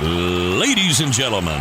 Ladies and gentlemen,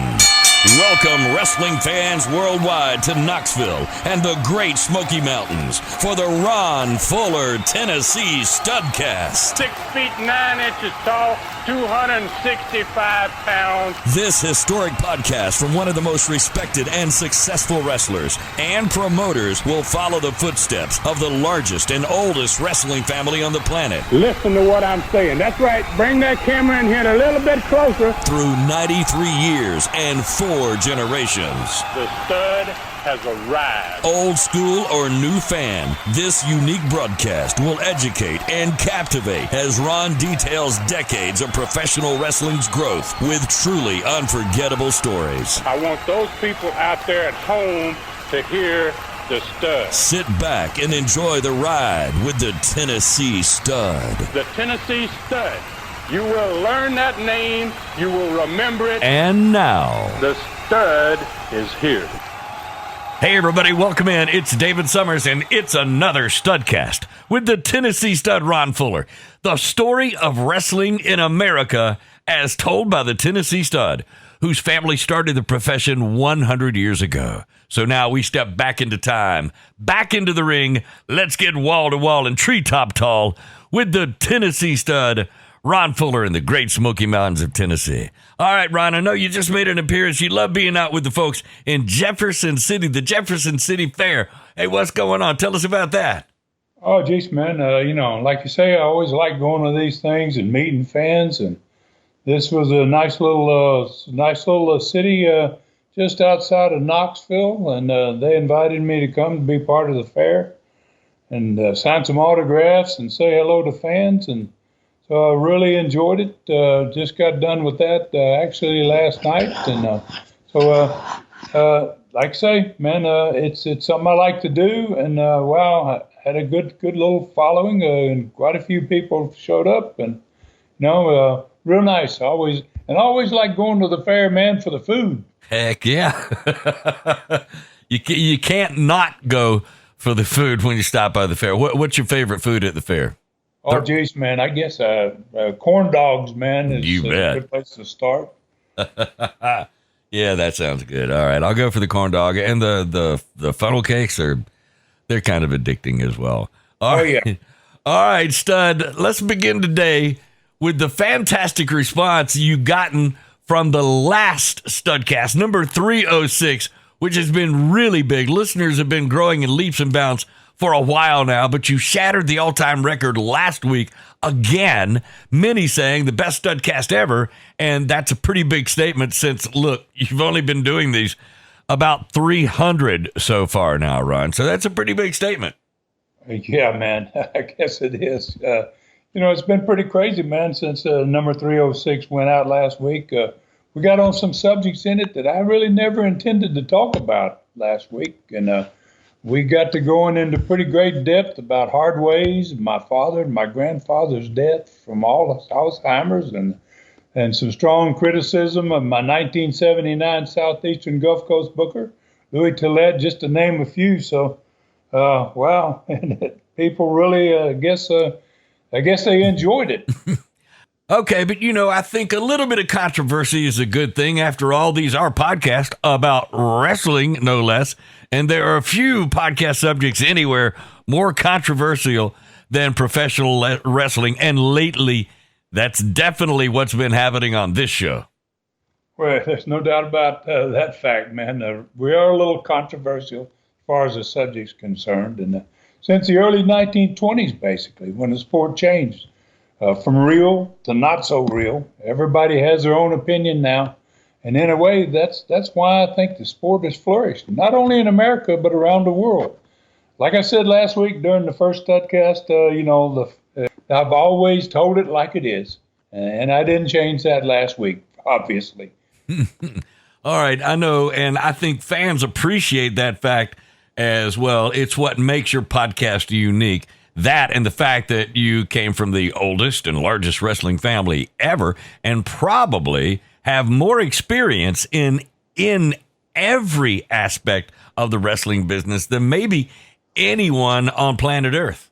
welcome wrestling fans worldwide to Knoxville and the Great Smoky Mountains for the Ron Fuller, Tennessee Studcast. 6 feet 9 inches tall, 265 pounds. This historic podcast from one of the most respected and successful wrestlers and promoters will follow the footsteps of the largest and oldest wrestling family on the planet. Listen to what I'm saying. That's right. Bring that camera in here a little bit closer. Through 93 years and 4 generations. The stud has arrived. Old school or new fan, this unique broadcast will educate and captivate as Ron details decades of professional wrestling's growth with truly unforgettable stories. I want those people out there at home to hear the stud. Sit back and enjoy the ride with the Tennessee Stud. The Tennessee Stud. You will learn that name. You will remember it. And now, the stud is here. hey everybody, welcome in. It's David Summers and it's another Studcast with the Tennessee Stud Ron Fuller. The story of wrestling in America as told by the Tennessee Stud, whose family started the profession 100 years ago. So now we step back into time, back into the ring. Let's get wall to wall and treetop tall with the Tennessee Stud, Ron Fuller in the Great Smoky Mountains of Tennessee. All right, Ron, I know you just made an appearance. You love being out with the folks in Jefferson City, the Jefferson City Fair. Hey, what's going on? Tell us about that. Oh, geez, man. Like you say, I always like going to these things and meeting fans. And this was a nice little city just outside of Knoxville. And they invited me to come to be part of the fair and sign some autographs and say hello to fans. And so I really enjoyed it. Just got done with that actually last night. And like I say, man, it's something I like to do. And wow, I had a good little following, and quite a few people showed up. And real nice. I always like going to the fair, man, for the food. Heck yeah. You can't not go for the food when you stop by the fair. What's your favorite food at the fair? Oh, geez, man, I guess corn dogs, man, is you bet. A good place to start. Yeah, that sounds good. All right, I'll go for the corn dog. And the funnel cakes, they're kind of addicting as well. Yeah. All right, Stud, let's begin today with the fantastic response you've gotten from the last Studcast, number 306, which has been really big. Listeners have been growing in leaps and bounds for a while now, but you shattered the all-time record last week again, many saying the best Studcast ever, and that's a pretty big statement since, look, you've only been doing these about 300 so far now, Ron, so that's a pretty big statement. Yeah, man, I guess it is. It's been pretty crazy, man, since number 306 went out last week. We got on some subjects in it that I really never intended to talk about last week, and we got to going into pretty great depth about hard ways, my father and my grandfather's death from Alzheimer's, and some strong criticism of my 1979 Southeastern Gulf Coast booker, Louis Tillett, just to name a few. So, wow, and people really, I guess they enjoyed it. Okay, but I think a little bit of controversy is a good thing. After all, these are podcasts about wrestling, no less. And there are a few podcast subjects anywhere more controversial than professional wrestling. And lately, that's definitely what's been happening on this show. Well, there's no doubt about that fact, man. We are a little controversial as far as the subject's concerned. And since the early 1920s, basically, when the sport changed. From real to not so real. Everybody has their own opinion now. And in a way, that's why I think the sport has flourished, not only in America, but around the world. Like I said last week during the first Studcast, I've always told it like it is. And I didn't change that last week, obviously. All right, I know, and I think fans appreciate that fact as well. It's what makes your podcast unique. That and the fact that you came from the oldest and largest wrestling family ever and probably have more experience in every aspect of the wrestling business than maybe anyone on planet Earth.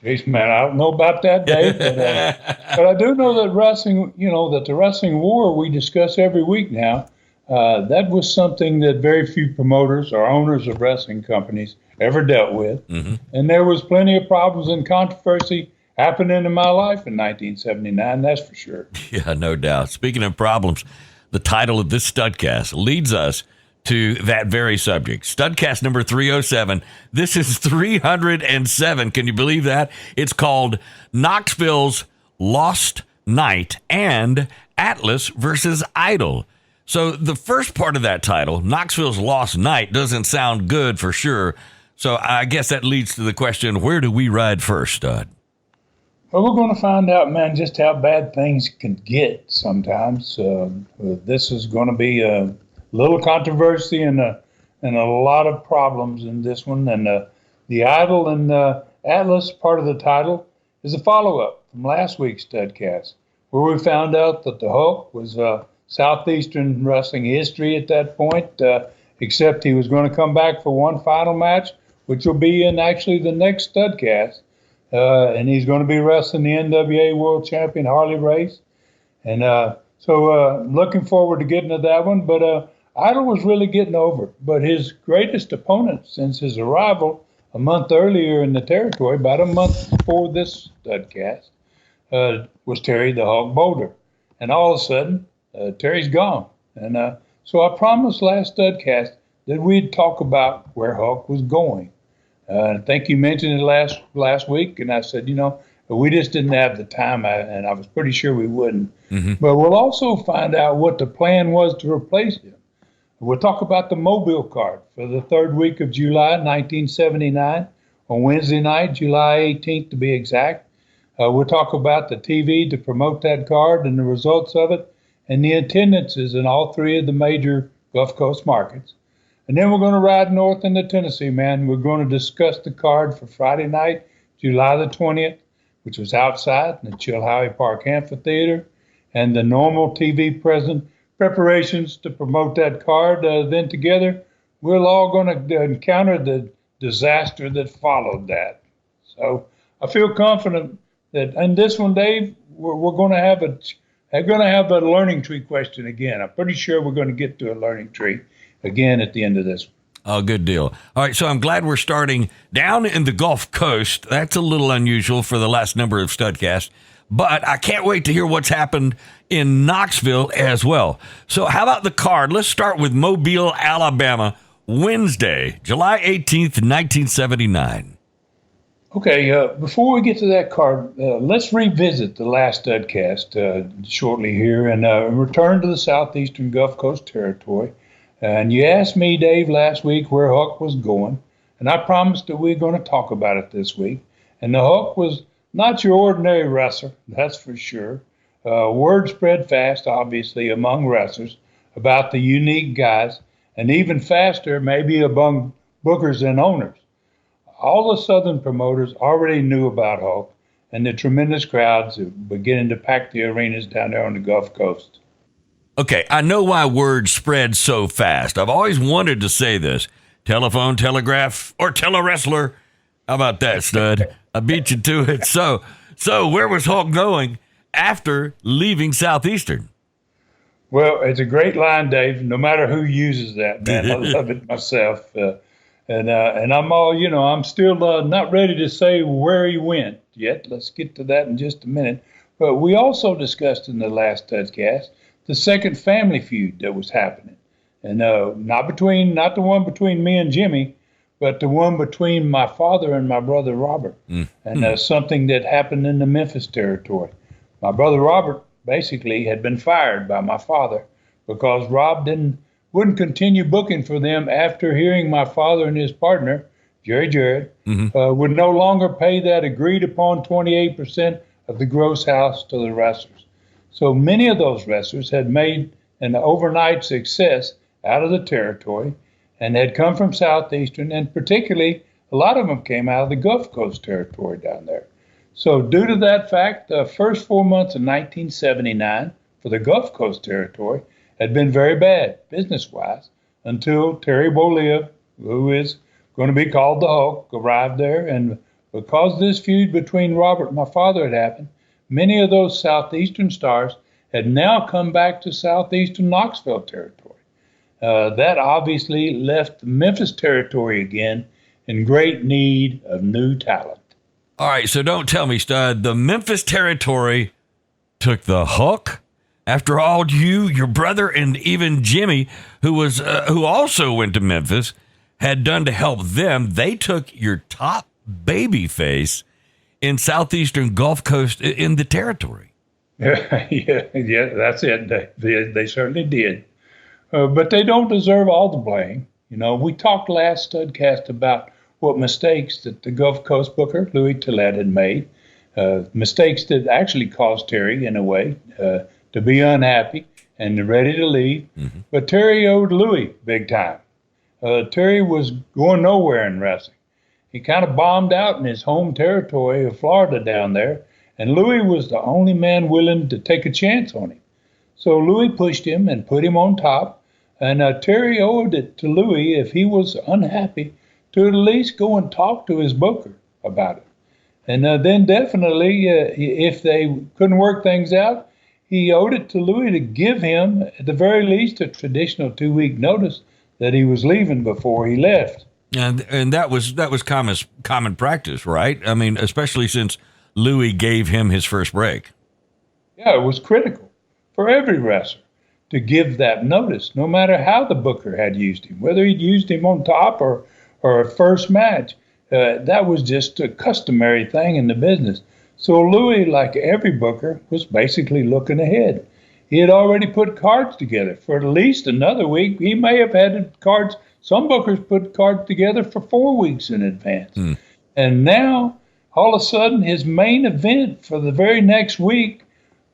Jeez, man, I don't know about that, Dave, but I do know that wrestling, that the wrestling war we discuss every week now, that was something that very few promoters or owners of wrestling companies ever dealt with. Mm-hmm. And there was plenty of problems and controversy happening in my life in 1979, that's for sure. Yeah, no doubt. Speaking of problems, the title of this Studcast leads us to that very subject. Studcast number 307. This is 307. Can you believe that? It's called Knoxville's Lost Night and Atlas versus Idol. So the first part of that title, Knoxville's Lost Night, doesn't sound good for sure. So I guess that leads to the question, where do we ride first, Stud? Well, we're going to find out, man, just how bad things can get sometimes. This is going to be a little controversy and a lot of problems in this one. And the Idol and Atlas part of the title is a follow-up from last week's Studcast, where we found out that the Hulk was Southeastern wrestling history at that point, except he was going to come back for one final match, which will be in actually the next Studcast. And he's going to be wrestling the NWA World Champion Harley race. And so looking forward to getting to that one. But Idol was really getting over. But his greatest opponent since his arrival a month earlier in the territory, about a month before this Studcast, was Terry the Hulk Boulder. And all of a sudden, Terry's gone. And so I promised last Studcast that we'd talk about where Hulk was going. I think you mentioned it last week, and I said, we just didn't have the time, and I was pretty sure we wouldn't. Mm-hmm. But we'll also find out what the plan was to replace him. We'll talk about the Mobile card for the third week of July 1979, on Wednesday night, July 18th to be exact. We'll talk about the TV to promote that card and the results of it, and the attendances in all three of the major Gulf Coast markets. And then we're going to ride north into Tennessee, man. We're going to discuss the card for Friday night, July the 20th, which was outside in the Chilhowie Park Amphitheater, and the normal TV preparations to promote that card. Then together, we're all going to encounter the disaster that followed that. So I feel confident that in this one, Dave, we're going to have a learning tree question again. I'm pretty sure we're going to get to a learning tree again at the end of this. Oh, good deal. All right, so I'm glad we're starting down in the Gulf Coast. That's a little unusual for the last number of Studcasts, but I can't wait to hear what's happened in Knoxville as well. So how about the card? Let's start with Mobile, Alabama, Wednesday, July 18th, 1979. Okay, before we get to that card, let's revisit the last Studcast shortly here and return to the Southeastern Gulf Coast territory. And you asked me, Dave, last week where Hulk was going, and I promised that we're going to talk about it this week. And the Hulk was not your ordinary wrestler, that's for sure. Word spread fast, obviously, among wrestlers about the unique guys, and even faster, maybe among bookers and owners. All the Southern promoters already knew about Hulk and the tremendous crowds beginning to pack the arenas down there on the Gulf Coast. Okay, I know why word spread so fast. I've always wanted to say this. Telephone, telegraph, or tele-wrestler. How about that, Stud? I beat you to it. So where was Hulk going after leaving Southeastern? Well, it's a great line, Dave, no matter who uses that, man. I love it myself. And I'm I'm still not ready to say where he went yet. Let's get to that in just a minute. But we also discussed in the last Studcast the second family feud that was happening. And not the one between me and Jimmy, but the one between my father and my brother Robert. And something that happened in the Memphis territory. My brother Robert basically had been fired by my father because Rob wouldn't continue booking for them after hearing my father and his partner, Jerry Jarrett, would no longer pay that agreed upon 28% of the gross house to the wrestlers. So many of those wrestlers had made an overnight success out of the territory and had come from Southeastern, and particularly a lot of them came out of the Gulf Coast territory down there. So due to that fact, the first 4 months of 1979 for the Gulf Coast territory had been very bad business-wise until Terry Bollea, who is going to be called the Hulk, arrived there and because this feud between Robert and my father had happened, many of those Southeastern stars had now come back to Southeastern Knoxville territory. That obviously left the Memphis territory again in great need of new talent. All right, so don't tell me, Stud, the Memphis territory took the hook? After all, you, your brother, and even Jimmy, who also went to Memphis, had done to help them, they took your top baby face in Southeastern Gulf Coast in the territory. Yeah, that's it. They certainly did. But they don't deserve all the blame. You know, we talked last Studcast about what mistakes that the Gulf Coast booker, Louis Tillett, had made. Mistakes that actually caused Terry, in a way, to be unhappy and ready to leave. Mm-hmm. But Terry owed Louis big time. Terry was going nowhere in wrestling. He kind of bombed out in his home territory of Florida down there, and Louis was the only man willing to take a chance on him. So Louis pushed him and put him on top, and Terry owed it to Louis, if he was unhappy, to at least go and talk to his booker about it. And then definitely, if they couldn't work things out, he owed it to Louis to give him, at the very least, a traditional 2-week notice that he was leaving before he left. And that was common practice, right? I mean, especially since Louis gave him his first break. Yeah, it was critical for every wrestler to give that notice, no matter how the booker had used him, whether he'd used him on top or a first match. That was just a customary thing in the business. So Louis, like every booker, was basically looking ahead. He had already put cards together for at least another week. He may have had cards. Some bookers put cards together for 4 weeks in advance. And now, all of a sudden, his main event for the very next week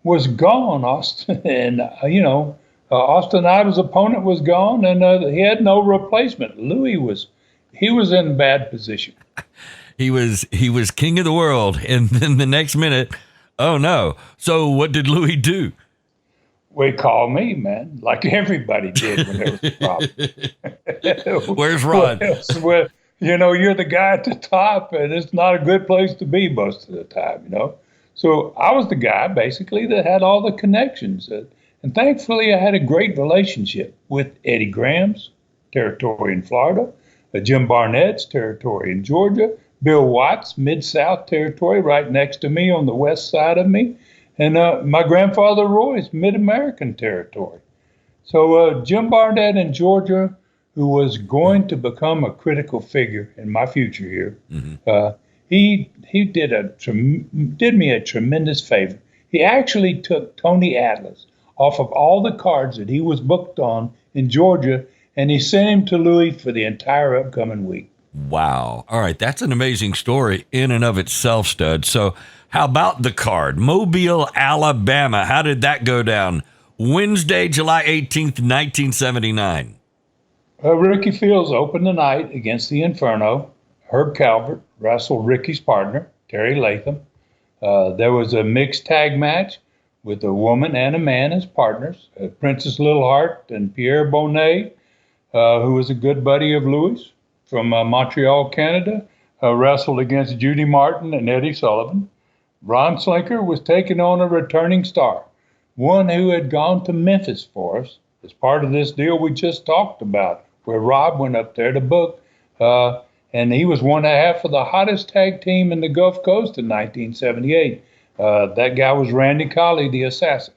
was gone, Austin. And, Austin Idol's opponent was gone, and he had no replacement. Louis was in bad position. He was king of the world, and then the next minute, oh no. So what did Louis do? Well, he called me, man, like everybody did when there was a problem. Where's Ron? Well, you're the guy at the top, and it's not a good place to be most of the time, So I was the guy, basically, that had all the connections. And thankfully, I had a great relationship with Eddie Graham's territory in Florida, Jim Barnett's territory in Georgia, Bill Watts' Mid-South territory right next to me on the west side of me, and my grandfather Roy's Mid-American territory. So Jim Barnett in Georgia, who was going to become a critical figure in my future here, he did me a tremendous favor. He actually took Tony Atlas off of all the cards that he was booked on in Georgia, and he sent him to Louis for the entire upcoming week. Wow. All right. That's an amazing story in and of itself, Stud. So how about the card? Mobile, Alabama. How did that go down? Wednesday, July 18th, 1979. Ricky Fields opened the night against the Inferno. Herb Calvert wrestled Ricky's partner, Terry Latham. There was a mixed tag match with a woman and a man as partners. Princess Littleheart and Pierre Bonnet, who was a good buddy of Louis from Montreal, Canada, wrestled against Judy Martin and Eddie Sullivan. Ron Slinker was taking on a returning star, one who had gone to Memphis for us as part of this deal we just talked about, where Rob went up there to book. And he was one half of the hottest tag team in the Gulf Coast in 1978. That guy was Randy Colley, the Assassin.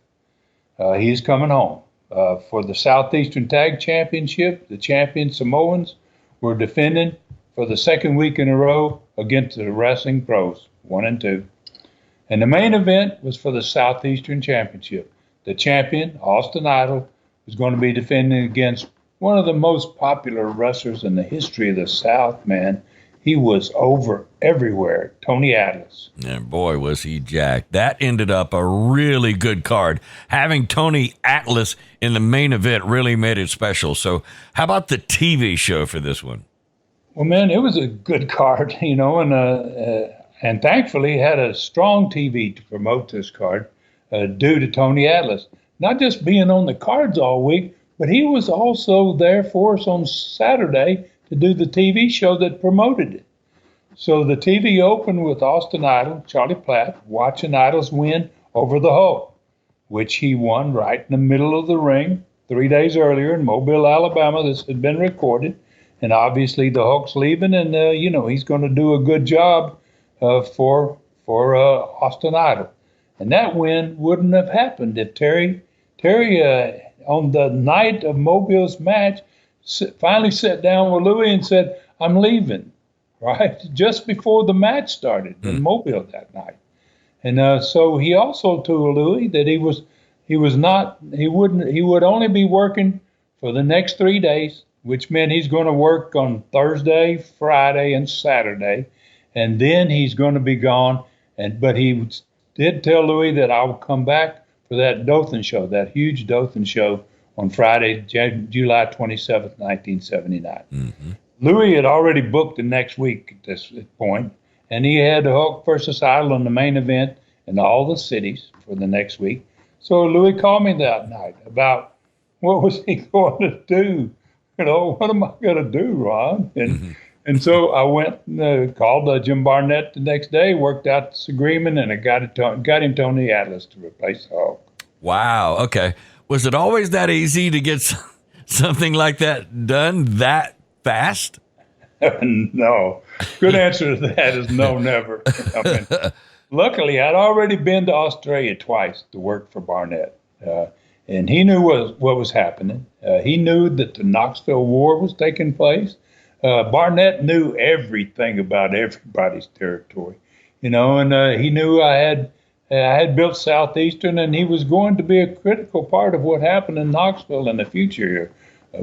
He's coming home. For the Southeastern Tag Championship, the champion Samoans were defending for the second week in a row against the Wrestling Pros, 1 and 2. And the main event was for the Southeastern Championship. The champion, Austin Idol, was going to be defending against one of the most popular wrestlers in the history of the South, man. He was over everywhere, Tony Atlas. And boy, was he jacked. That ended up a really good card. Having Tony Atlas in the main event really made it special. So how about the TV show for this one? Well, man, it was a good card, and thankfully had a strong TV to promote this card due to Tony Atlas. Not just being on the cards all week, but he was also there for us on Saturday to do the TV show that promoted it. So the TV opened with Austin Idol, Charlie Platt, watching Idol's win over the Hulk, which he won right in the middle of the ring 3 days earlier in Mobile, Alabama. This had been recorded. And obviously the Hulk's leaving, and, he's going to do a good job for Austin Idol. And that win wouldn't have happened if Terry, on the night of Mobile's match, finally sat down with Louis and said, "I'm leaving," right? Just before the match started in Mobile that night. And so he also told Louis that he would only be working for the next 3 days, which meant he's going to work on Thursday, Friday, and Saturday, and then he's going to be gone. But he did tell Louis that I will come back for that Dothan show, that huge Dothan show on Friday, July 27th, 1979. Mm-hmm. Louis had already booked the next week at this point, and he had Hulk versus Idol on the main event in all the cities for the next week. So Louis called me that night about what was he going to do. What am I going to do, Ron? And so I went and called Jim Barnett the next day, worked out this agreement, and I got him Tony Atlas to replace Hulk. Wow. Okay. Was it always that easy to get something like that done that fast? No. Good answer to that is no, never. Luckily, I'd already been to Australia twice to work for Barnett. And he knew what was happening. He knew that the Knoxville War was taking place. Barnett knew everything about everybody's territory, and he knew I had built Southeastern, and he was going to be a critical part of what happened in Knoxville in the future here.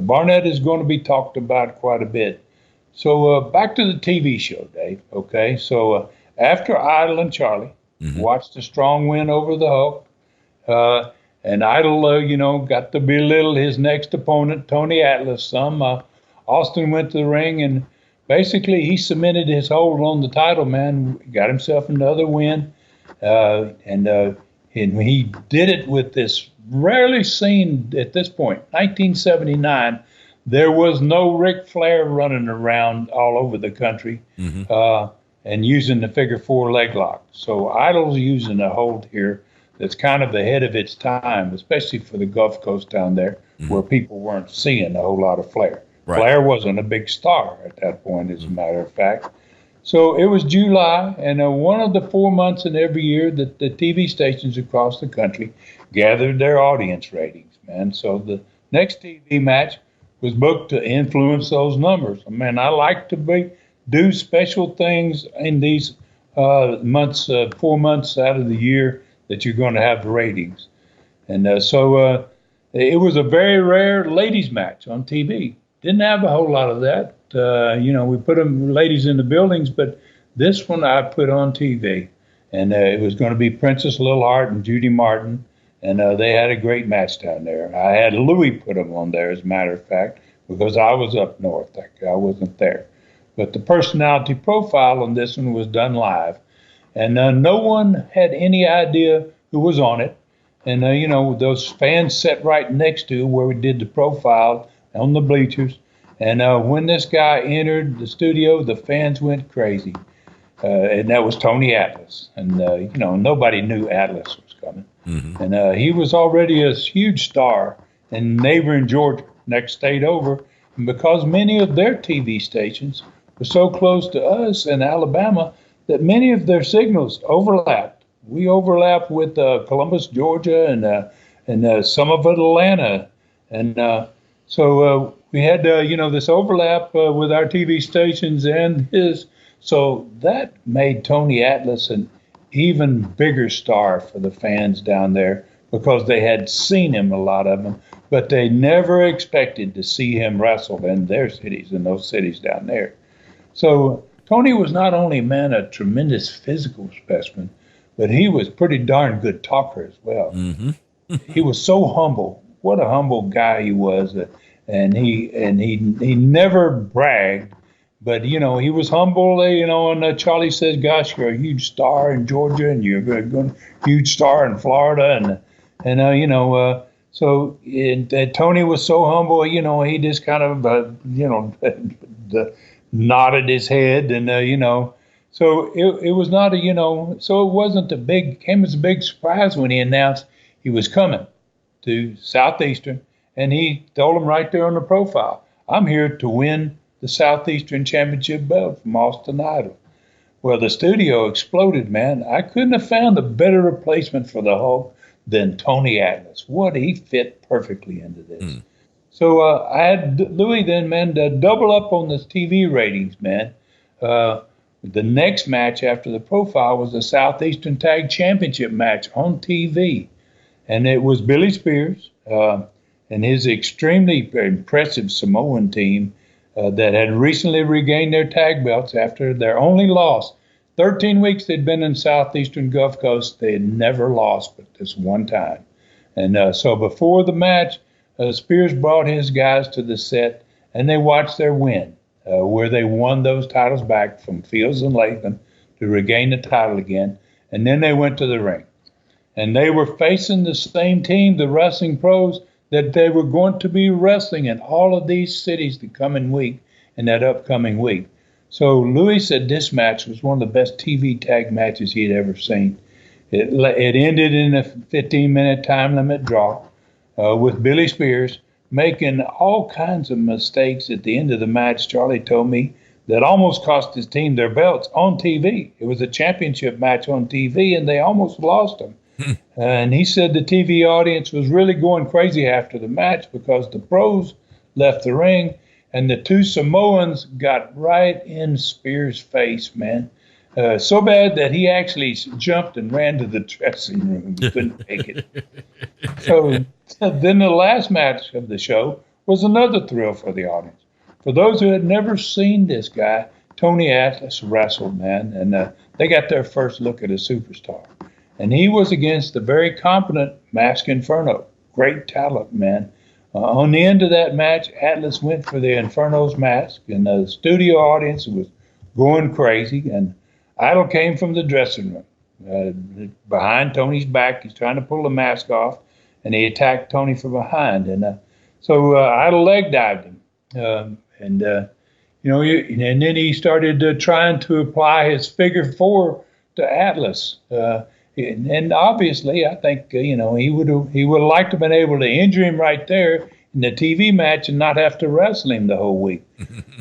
Barnett is going to be talked about quite a bit. So back to the TV show, Dave. Okay, so after Idol and Charlie watched a strong win over the Hulk, and Idol, got to belittle his next opponent, Tony Atlas, some. Austin went to the ring, and basically he cemented his hold on the title, man. Got himself another win, and he did it with this rarely seen at this point. 1979, there was no Ric Flair running around all over the country and using the figure four leg lock. So Idol's using a hold here that's kind of ahead of its time, especially for the Gulf Coast down there, where people weren't seeing a whole lot of Flair. Right. Flair wasn't a big star at that point, as a matter of fact. So it was July, and one of the 4 months in every year that the TV stations across the country gathered their audience ratings, man. So the next TV match was booked to influence those numbers. I mean, I like to do special things in these months, 4 months out of the year that you're going to have the ratings. And so it was a very rare ladies match on TV. Didn't have a whole lot of that. We put them ladies in the buildings, but this one I put on TV. And it was going to be Princess Lil Hart and Judy Martin. And they had a great match down there. I had Louis put them on there, as a matter of fact, because I was up north. I wasn't there. But the personality profile on this one was done live. And no one had any idea who was on it. And, those fans sat right next to where we did the profile on the bleachers. And when this guy entered the studio, the fans went crazy. And that was Tony Atlas. And, nobody knew Atlas was coming. And he was already a huge star in neighboring Georgia, next state over. And because many of their TV stations were so close to us in Alabama that many of their signals overlapped. We overlapped with Columbus, Georgia, and some of Atlanta. And so we had, this overlap with our TV stations and his. So that made Tony Atlas an even bigger star for the fans down there because they had seen him, a lot of them, but they never expected to see him wrestle in their cities, in those cities down there. So Tony was not only, a tremendous physical specimen, but he was pretty darn good talker as well. He was so humble. What a humble guy he was. And he never bragged, but, he was humble, and Charlie says, gosh, you're a huge star in Georgia, and you're a huge star in Florida. So Tony was so humble, he just kind of, nodded his head, and, So it was not so it wasn't came as a big surprise when he announced he was coming to Southeastern, and he told them right there on the profile, I'm here to win the Southeastern Championship belt from Austin Idol. Well, the studio exploded, man. I couldn't have found a better replacement for the Hulk than Tony Atlas. What, he fit perfectly into this. So I had Louis then, man, to double up on the TV ratings, man. The next match after the profile was the Southeastern Tag Championship match on TV. And it was Billy Spears and his extremely impressive Samoan team that had recently regained their tag belts after their only loss. 13 weeks they'd been in Southeastern Gulf Coast. They had never lost but this one time. And so before the match, Spears brought his guys to the set, and they watched their win, where they won those titles back from Fields and Latham to regain the title again. And then they went to the ring. And they were facing the same team, the Wrestling Pros, that they were going to be wrestling in all of these cities the coming week and that upcoming week. So Louis said this match was one of the best TV tag matches he had ever seen. It ended in a 15-minute time limit draw with Billy Spears making all kinds of mistakes at the end of the match, Charlie told me, that almost cost his team their belts on TV. It was a championship match on TV, and they almost lost them. And he said the TV audience was really going crazy after the match because the pros left the ring, and the two Samoans got right in Spears' face, man. So bad that he actually jumped and ran to the dressing room. He couldn't take it. So then the last match of the show was another thrill for the audience. For those who had never seen this guy, Tony Atlas wrestled, man, and they got their first look at a superstar. And he was against the very competent Mask Inferno. Great talent, man. On the end of that match, Atlas went for the Inferno's mask, and the studio audience was going crazy. And Idol came from the dressing room. Behind Tony's back, he's trying to pull the mask off, and he attacked Tony from behind. And so Idol leg dived him. And then he started trying to apply his figure four to Atlas. And obviously, I think he would have liked to have been able to injure him right there in the TV match and not have to wrestle him the whole week.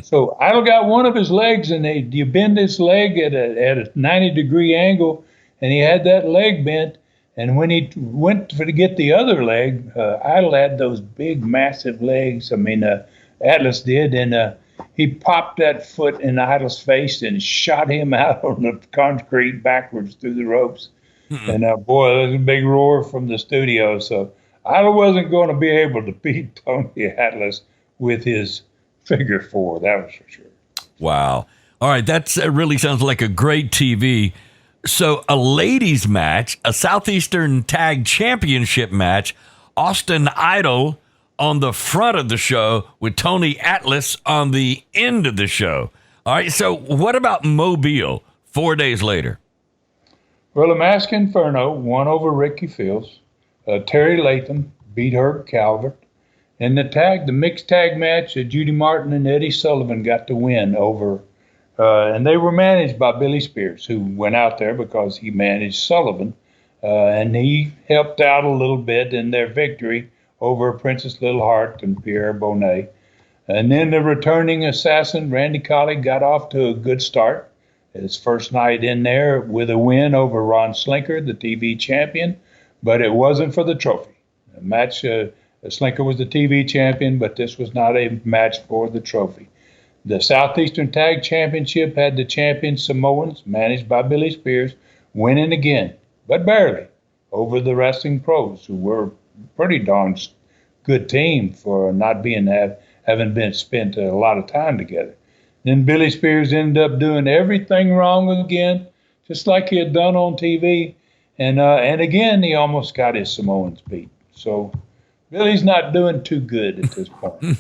So Idol got one of his legs, and you bend his leg at a 90-degree angle, and he had that leg bent. And when he went to get the other leg, Idol had those big, massive legs. I mean, Atlas did, and he popped that foot in Idol's face and shot him out on the concrete backwards through the ropes. And boy, there was a big roar from the studio. So Idol wasn't going to be able to beat Tony Atlas with his figure four. That was for sure. Wow. All right. That really sounds like a great TV. So a ladies match, a Southeastern Tag Championship match, Austin Idol on the front of the show with Tony Atlas on the end of the show. All right. So what about Mobile 4 days later? Well, the Mask Inferno won over Ricky Fields. Terry Latham beat Herb Calvert. And the mixed tag match, Judy Martin and Eddie Sullivan got the win over. And they were managed by Billy Spears, who went out there because he managed Sullivan. And he helped out a little bit in their victory over Princess Little Heart and Pierre Bonet. And then the returning assassin, Randy Colley, got off to a good start. His first night in there with a win over Ron Slinker, the TV champion, but it wasn't for the trophy. The match, Slinker was the TV champion, but this was not a match for the trophy. The Southeastern Tag Championship had the champion Samoans, managed by Billy Spears, winning again, but barely, over the Wrestling Pros, who were a pretty darn good team for not having been spent a lot of time together. Then Billy Spears ended up doing everything wrong again, just like he had done on TV. And again, he almost got his Samoans beat. So Billy's not doing too good at this point.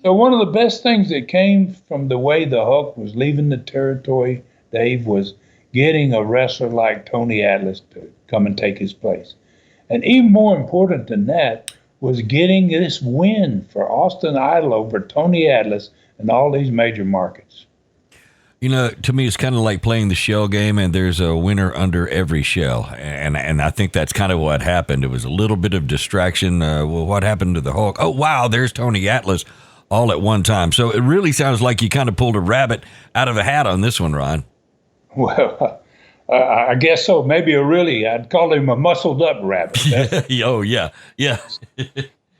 So one of the best things that came from the way the Hulk was leaving the territory, Dave, was getting a wrestler like Tony Atlas to come and take his place. And even more important than that was getting this win for Austin Idol over Tony Atlas in all these major markets. You know, to me, it's kind of like playing the shell game, and there's a winner under every shell. And I think that's kind of what happened. It was a little bit of distraction. Well, what happened to the Hulk? Oh, wow, there's Tony Atlas all at one time. So it really sounds like you kind of pulled a rabbit out of a hat on this one, Ron. Well, I guess so. Maybe I'd call him a muscled up rabbit. Oh, yeah.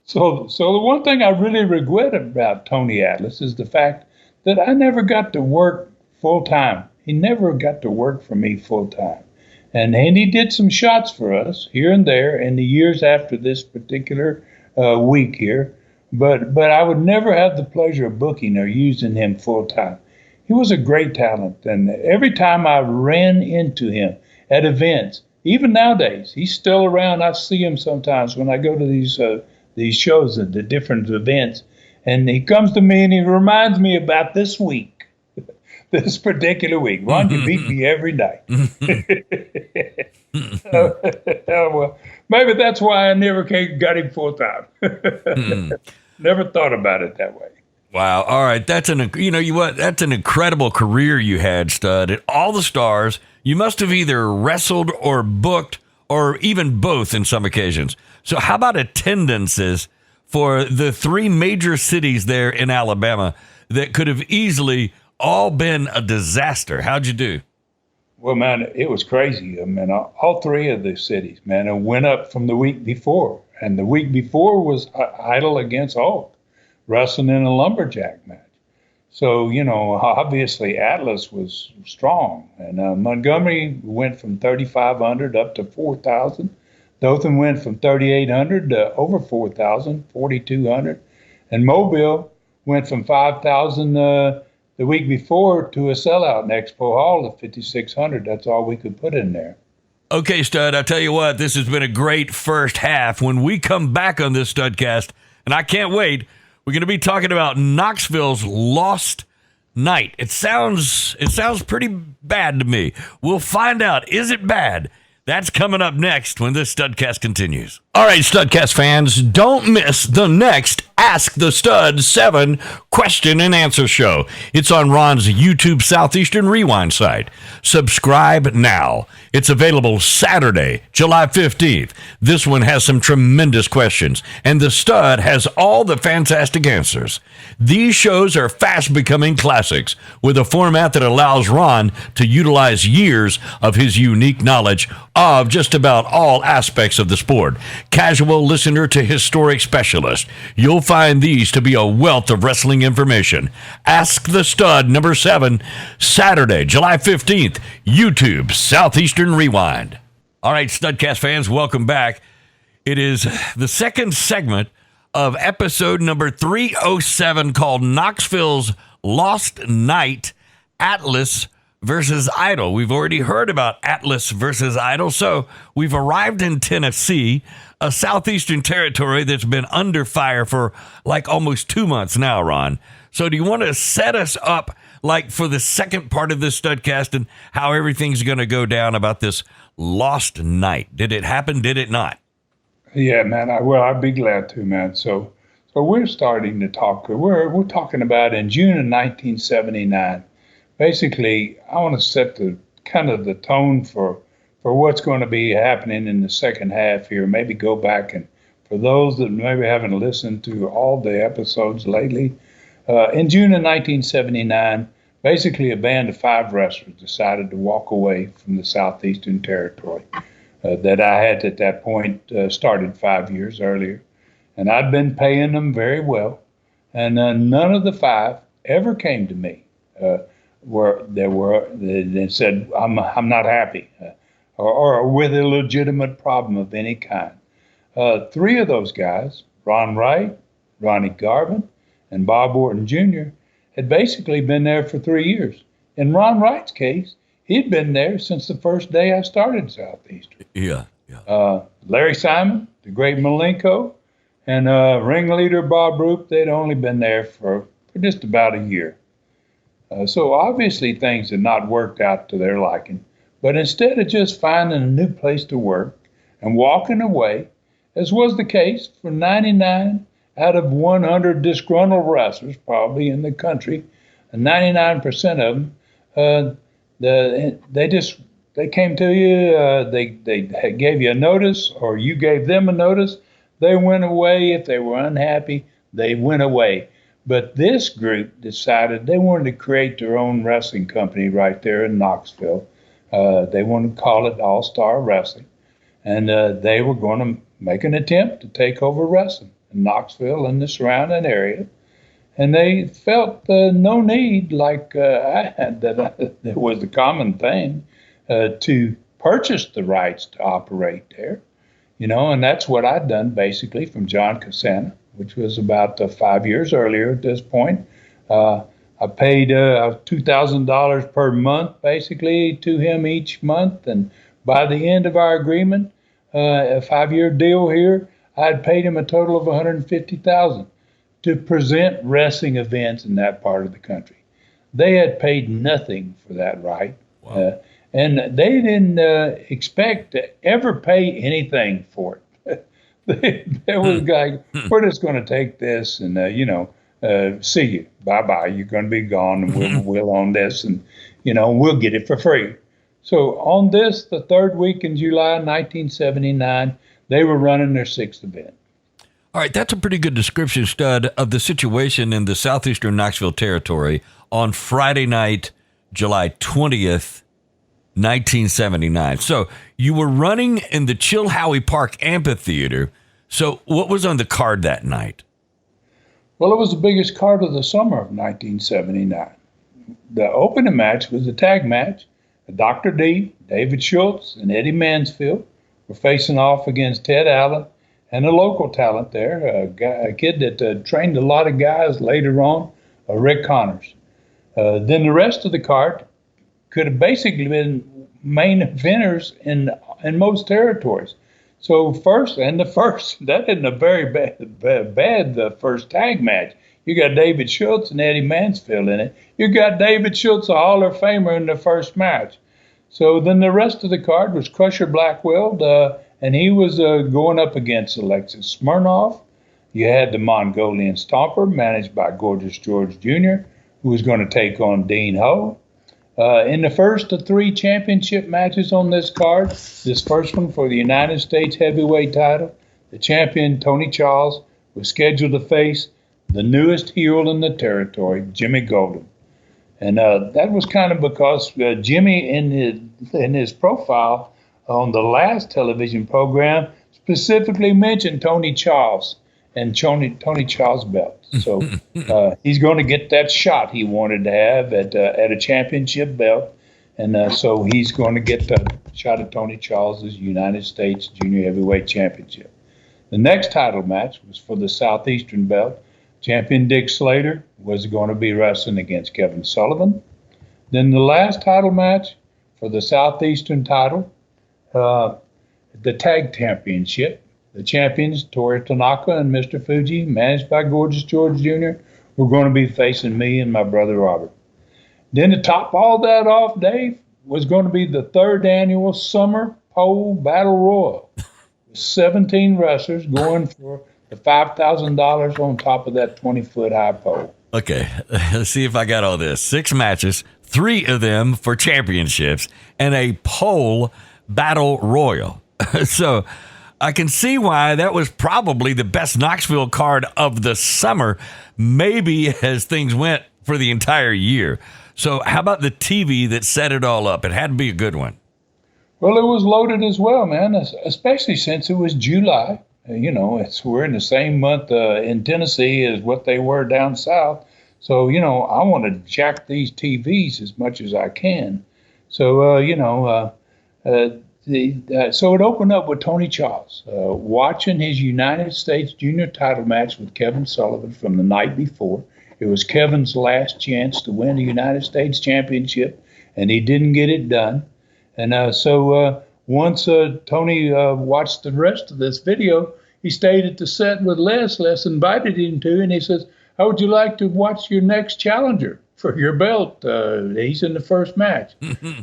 So the one thing I really regret about Tony Atlas is the fact that I never got to work full time. He never got to work for me full time. And he did some shots for us here and there in the years after this particular week here. But I would never have the pleasure of booking or using him full time. He was a great talent. And every time I ran into him at events, even nowadays, he's still around. I see him sometimes when I go to these shows at the different events. And he comes to me and he reminds me about this week. This particular week. Ron, you beat me every night. Well, maybe that's why I never got him full time. Never thought about it that way. Wow. All right. That's an incredible career you had, Stud. At all the stars, you must have either wrestled or booked or even both in some occasions. So how about attendances for the three major cities there in Alabama that could have easily all been a disaster? How'd you do? Well, man, it was crazy. I mean, all three of the cities, man, it went up from the week before. And the week before was Idol against Hulk, wrestling in a lumberjack match. So, obviously Atlas was strong. And Montgomery went from 3,500 up to 4,000. Dothan went from 3,800 to over 4,000, 4,200. And Mobile went from 5,000 the week before to a sellout in Expo Hall of 5,600. That's all we could put in there. Okay, Stud, I tell you what, this has been a great first half. When we come back on this Studcast, and I can't wait, we're going to be talking about Knoxville's lost night. It sounds pretty bad to me. We'll find out. Is it bad? That's coming up next when this Studcast continues. All right, Studcast fans, don't miss the next Ask the Stud 7 question and answer show. It's on Ron's YouTube Southeastern Rewind site. Subscribe now. It's available Saturday, July 15th. This one has some tremendous questions, and the Stud has all the fantastic answers. These shows are fast becoming classics with a format that allows Ron to utilize years of his unique knowledge of just about all aspects of the sport. Casual listener to historic specialist. You'll find these to be a wealth of wrestling information. Ask the Stud number 7, Saturday, July 15th, YouTube Southeastern Rewind. All right, Studcast fans, welcome back. It is the second segment of episode number 307 called Knoxville's Lost Night, Atlas versus Idol. We've already heard about Atlas versus Idol, so we've arrived in Tennessee, a southeastern territory that's been under fire for like almost 2 months now, Ron. So do you want to set us up like for the second part of this Studcast and how everything's going to go down about this lost night? Did it happen? Did it not? Yeah, man. I'd be glad to, man. So we're starting to talk. We're talking about in June of 1979. Basically, I want to set the tone for what's going to be happening in the second half here. Maybe go back and for those that maybe haven't listened to all the episodes lately, in June of 1979, basically a band of 5 wrestlers decided to walk away from the Southeastern Territory that I had at that point started 5 years earlier. And I'd been paying them very well. And none of the 5 ever came to me. They said, I'm not happy, or with a legitimate problem of any kind. 3 of those guys, Ron Wright, Ronnie Garvin, and Bob Orton Jr., had basically been there for 3 years. In Ron Wright's case, he'd been there since the first day I started Southeastern. Yeah. Larry Simon, the great Malenko, and ringleader Bob Roop, they'd only been there for just about a year. So obviously things had not worked out to their liking. But instead of just finding a new place to work and walking away, as was the case for 99 out of 100 disgruntled wrestlers probably in the country, and 99% of them uh, they came to you. They gave you a notice, or you gave them a notice. They went away. If they were unhappy, they went away. But this group decided they wanted to create their own wrestling company right there in Knoxville. They wanted to call it All Star Wrestling, and they were going to make an attempt to take over wrestling in Knoxville and the surrounding area. And they felt no need, like I had, that was the common thing, to purchase the rights to operate there. And that's what I'd done basically from John Cassana, which was about 5 years earlier at this point. I paid $2,000 per month basically to him each month. And by the end of our agreement, a 5-year deal here, I had paid him a total of $150,000 to present wrestling events in that part of the country. They had paid nothing for that right. Wow. And they didn't expect to ever pay anything for it. They was like, we're just going to take this and, see you. Bye-bye. You're going to be gone, and we'll own this, and, we'll get it for free. So on this, the third week in July 1979, they were running their 6th event. All right, that's a pretty good description, Stud, of the situation in the Southeastern Knoxville territory on Friday night, July 20th, 1979. So you were running in the Chilhowie Park Amphitheater. So what was on the card that night? Well, it was the biggest card of the summer of 1979. The opening match was a tag match. Dr. D, David Schultz, and Eddie Mansfield were facing off against Ted Allen and a local talent there, a kid that trained a lot of guys later on, Rick Connors. Then the rest of the card could have basically been main eventers in most territories. So that isn't a very bad the first tag match. You got David Schultz and Eddie Mansfield in it. You got David Schultz, a Hall of Famer, in the first match. So then the rest of the card was Crusher Blackwell, and he was going up against Alexis Smirnoff. You had the Mongolian Stomper, managed by Gorgeous George Jr., who was going to take on Dean Ho. In the first of 3 championship matches on this card, this first one for the United States heavyweight title, the champion Tony Charles was scheduled to face the newest heel in the territory, Jimmy Golden. And that was kind of because Jimmy, in his profile on the last television program, specifically mentioned Tony Charles and Tony Charles belt. So he's going to get that shot he wanted to have at a championship belt. And so he's going to get the shot at Tony Charles's United States Junior Heavyweight Championship. The next title match was for the Southeastern belt. Champion Dick Slater was going to be wrestling against Kevin Sullivan. Then the last title match for the Southeastern title, the tag championship. The champions, Tori Tanaka and Mr. Fuji, managed by Gorgeous George Jr., were going to be facing me and my brother Robert. Then to top all that off, Dave, was going to be the 3rd annual Summer Pole Battle Royal. 17 wrestlers going for the $5,000 on top of that 20-foot high pole. Okay, let's see if I got all this. 6 matches, 3 of them for championships, and a pole battle royal. So I can see why that was probably the best Knoxville card of the summer, maybe as things went for the entire year. So how about the TV that set it all up? It had to be a good one. Well, it was loaded as well, man, especially since it was July. We're in the same month in Tennessee as what they were down south. So, I want to jack these TVs as much as I can. So, so it opened up with Tony Charles watching his United States Junior title match with Kevin Sullivan from the night before. It was Kevin's last chance to win the United States Championship, and he didn't get it done. And so once Tony watched the rest of this video, he stayed at the set with Les. Les invited him to, and he says, how would you like to watch your next challenger for your belt? He's in the first match.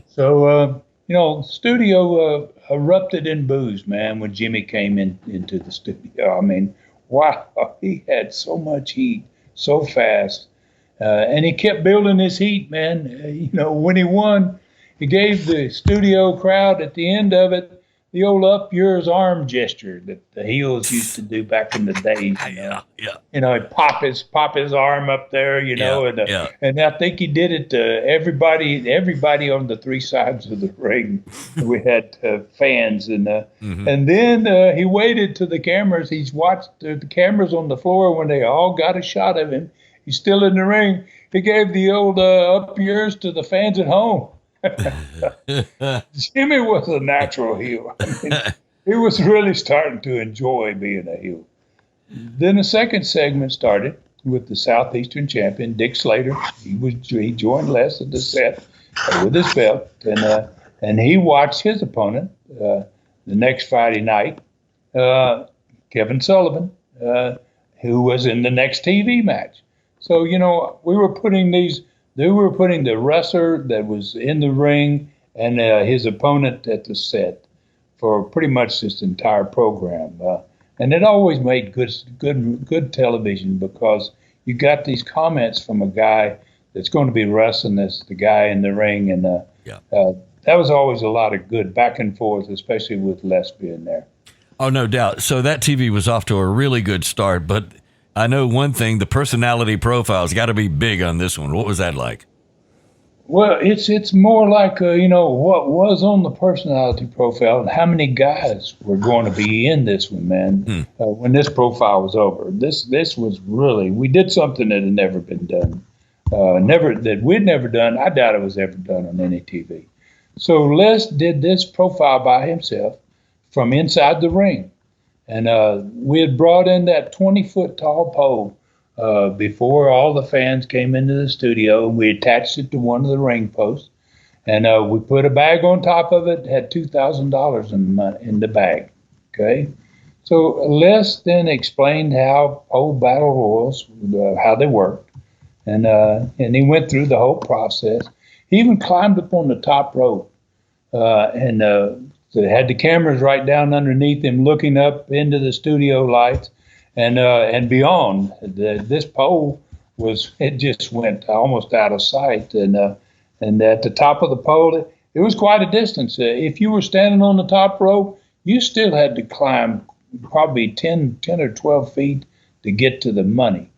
So, studio erupted in boos, man, when Jimmy came into the studio. I mean, wow, he had so much heat, so fast. And he kept building his heat, man. When he won, he gave the studio crowd at the end of it the old up yours arm gesture that the heels used to do back in the days. Yeah. He'd pop his arm up there, and I think he did it to everybody on the three sides of the ring. We had fans, and then he waited to the cameras. He's watched the cameras on the floor when they all got a shot of him. He's still in the ring. He gave the old up yours to the fans at home. Jimmy was a natural heel. He was really starting to enjoy being a heel. Then the second segment started with the Southeastern champion, Dick Slater. He joined Les at the set with his belt, and he watched his opponent the next Friday night, Kevin Sullivan, who was in the next TV match. So we were putting the wrestler that was in the ring and his opponent at the set for pretty much this entire program. And it always made good television because you got these comments from a guy that's going to be wrestling the guy in the ring. And that was always a lot of good back and forth, especially with Les being there. Oh, no doubt. So that TV was off to a really good start, but I know one thing, the personality profile's got to be big on this one. What was that like? Well, it's more like, what was on the personality profile and how many guys were going to be in this one, man, when this profile was over. This was really, we did something that had never been done, that we'd never done. I doubt it was ever done on any TV. So Les did this profile by himself from inside the ring. And we had brought in that 20-foot tall pole before all the fans came into the studio. We attached it to one of the ring posts, and we put a bag on top of it. Had $2,000 in the bag. Okay, so Les then explained how pole battle royals, how they worked, and he went through the whole process. He even climbed up on the top rope, and they had the cameras right down underneath him, looking up into the studio lights. And beyond, this pole just went almost out of sight. And at the top of the pole, it was quite a distance. If you were standing on the top rope, you still had to climb probably 10 or 12 feet to get to the money.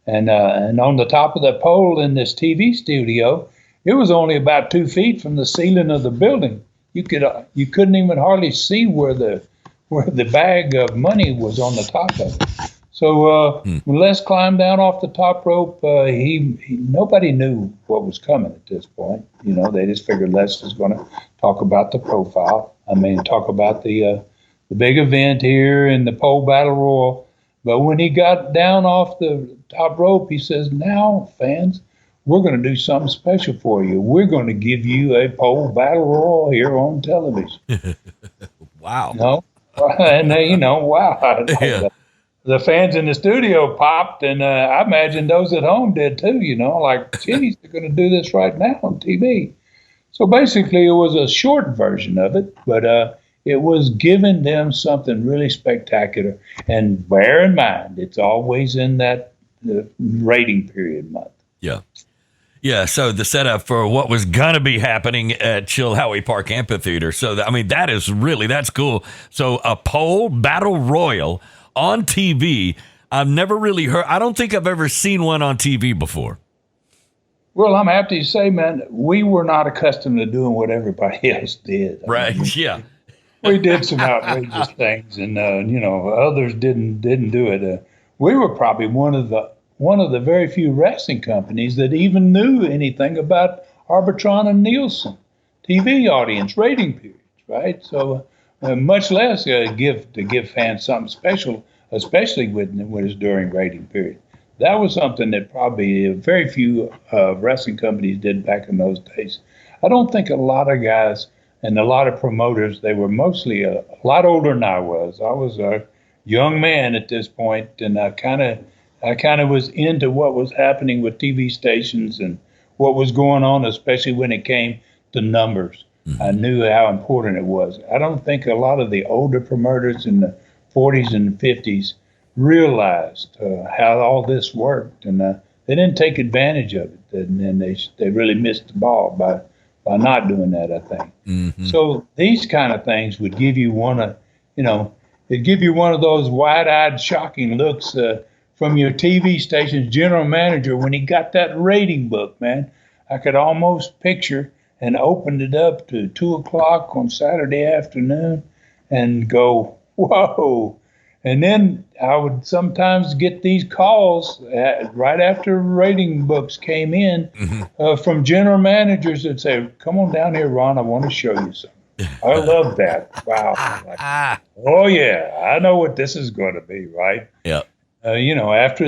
And on the top of the pole in this TV studio, it was only about 2 feet from the ceiling of the building. You couldn't even hardly see where the bag of money was on the top of it. So when Les climbed down off the top rope, nobody knew what was coming at this point. They just figured Les was going to talk about the profile. Talk about the big event here and the pole battle royal. But when he got down off the top rope, he says, "Now, fans, we're going to do something special for you. We're going to give you a pole battle royal here on television." Wow. And wow. Yeah. The fans in the studio popped, and I imagine those at home did too, like, geez, they're going to do this right now on TV. So basically, it was a short version of it, but it was giving them something really spectacular. And bear in mind, it's always in that rating period month. Yeah. Yeah, so the setup for what was going to be happening at Chilhowie Park Amphitheater. So, that's cool. So a pole battle royal on TV, I've never really heard. I don't think I've ever seen one on TV before. Well, I'm happy to say, man, we were not accustomed to doing what everybody else did. Right, yeah. We did some outrageous things, and, others didn't do it. We were probably one of the very few wrestling companies that even knew anything about Arbitron and Nielsen TV audience rating periods, right? So much less give fans something special, especially when it's during rating period. That was something that probably very few wrestling companies did back in those days. I don't think a lot of guys and a lot of promoters, they were mostly a lot older than I was. I was a young man at this point, and I kind of was into what was happening with TV stations and what was going on, especially when it came to numbers. Mm-hmm. I knew how important it was. I don't think a lot of the older promoters in the 40s and 50s realized how all this worked. And they didn't take advantage of it, and then they really missed the ball by not doing that, I think. Mm-hmm. So these kind of things would give you it'd give you one of those wide-eyed, shocking looks from your TV station's general manager when he got that rating book, man. I could almost picture and opened it up to 2:00 on Saturday afternoon and go, whoa. And then I would sometimes get these calls right after rating books came in from general managers that say, come on down here, Ron, I want to show you something. I love that. Wow. Like, oh, yeah, I know what this is going to be, right? Yeah. After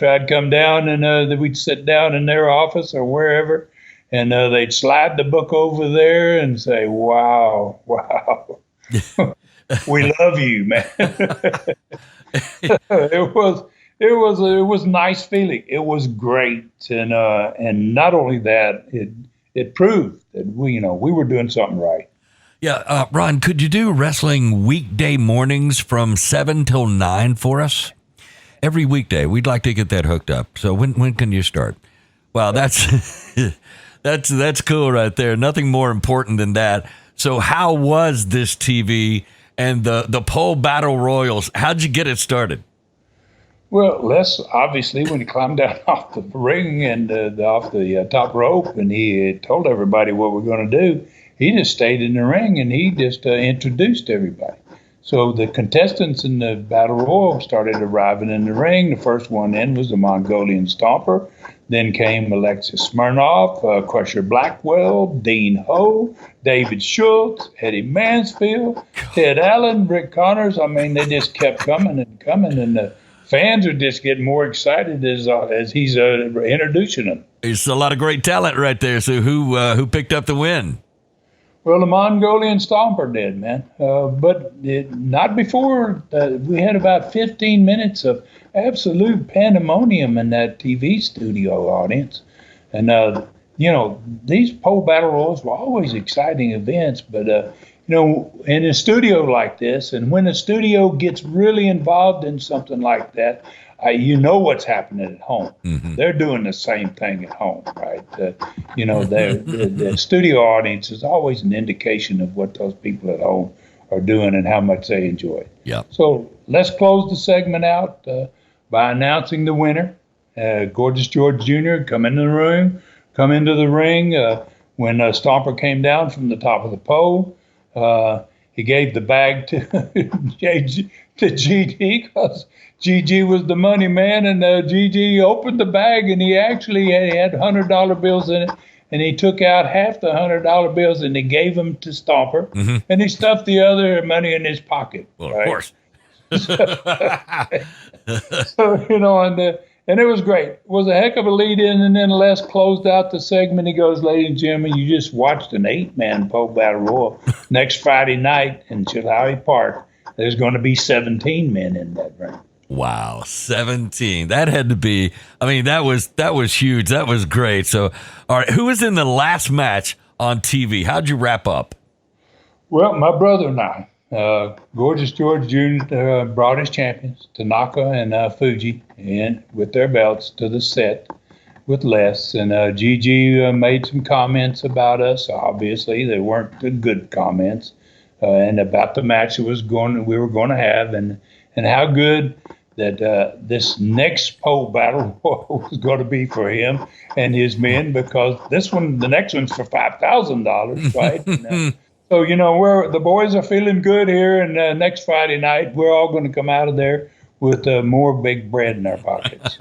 I'd come down and we'd sit down in their office or wherever, and they'd slide the book over there and say, wow. We love you, man. It was a nice feeling. It was great, and not only that, it proved that we were doing something right. Yeah, Ron, could you do wrestling weekday mornings from 7 till 9 for us? Every weekday, we'd like to get that hooked up. So when can you start? Well, that's cool right there. Nothing more important than that. So how was this TV? And the pole battle royals, how'd you get it started? Well, Les, obviously, when he climbed down off the ring and off the top rope, and he told everybody what we're going to do, he just stayed in the ring and he just introduced everybody. So the contestants in the battle royal started arriving in the ring. The first one in was the Mongolian Stomper. Then came Alexis Smirnoff, Crusher Blackwell, Dean Ho, David Schultz, Eddie Mansfield, Ted Allen, Rick Connors. I mean, they just kept coming, and the fans are just getting more excited as he's introducing them. It's a lot of great talent right there. So who picked up the win? Well, the Mongolian Stomper did, man. But not before. We had about 15 minutes of absolute pandemonium in that TV studio audience. And, these pole battle royals were always exciting events. But, in a studio like this, and when a studio gets really involved in something like that, what's happening at home. Mm-hmm. They're doing the same thing at home, right? The studio audience is always an indication of what those people at home are doing and how much they enjoy it. Yeah. So let's close the segment out by announcing the winner. Gorgeous George Jr. come into the ring. When Stomper came down from the top of the pole, he gave the bag to GG because GG was the money man, and GG opened the bag, and he actually had $100 bills in it, and he took out half the $100 bills, and he gave them to Stomper, and he stuffed the other money in his pocket. Well, right? Of course. So, and it was great. It was a heck of a lead-in, and then Les closed out the segment. He goes, ladies and gentlemen, you just watched an 8-man pole battle royal. Next Friday night in Chilhowie Park, there's going to be 17 men in that ring. Wow, 17. That had to be, that was huge. That was great. So, all right, who was in the last match on TV? How'd you wrap up? Well, my brother and I, Gorgeous George Jr. Brought his champions, Tanaka and Fuji, in with their belts to the set with Les. And Gigi made some comments about us. Obviously, they weren't good comments, and about the match we were going to have, and how good that this next pole battle was going to be for him and his men, because the next one's for $5,000, right? And, so, the boys are feeling good here, and next Friday night, we're all going to come out of there with more big bread in our pockets.